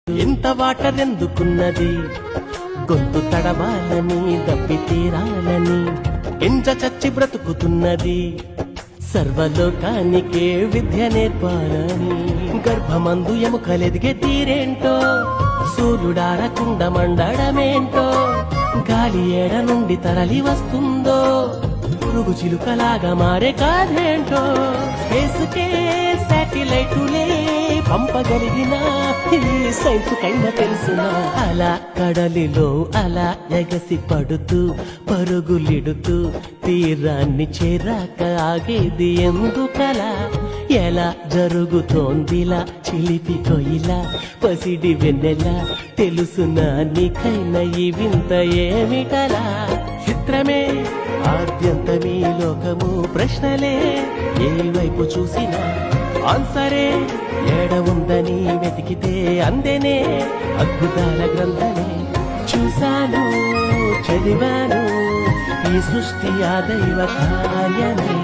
ఎంత వాటర్ ఎందుకున్నది, గొంతు తడవాలని దప్పి తీరాలని ఎంజ చచ్చి బ్రతుకుతున్నది. సర్వలోకానికే విద్య నేర్పాలని గర్భమందు ఎముకలెదిగే తీరేంటో, సూర్యుడారకుండ మండడమేంటో, గాలి ఏడ నుండి తరలి వస్తుందో, పురుగు చిలుకలాగా మారే కాదేంటో. స్పేసుకే శాటిలైటులే పంపగలిగిన సైన్స్ కైనా తెలుసునా. అలా కడలిలో అలా ఎగసి పడుతూ పరుగులిడుతూ తీరాన్ని చేరాక ఆగేది ఎందుకలా. ఎలా జరుగుతోందిలా చిలిపి కొయిలా పసిడి వెన్నెలా, తెలుసునా నీకైనా ఈ వింత ఏమిటలా. చిత్రమే ఆద్యంతమీ లోకము, ప్రశ్నలే ఏ వైపు చూసినా ఆన్సరే ఏడ ఉందని వెతికితే అందెనే అద్భుతాల గ్రంథమే. చూశాను చదివాను ఈ సృష్టి ఆ దైవ కార్యమే.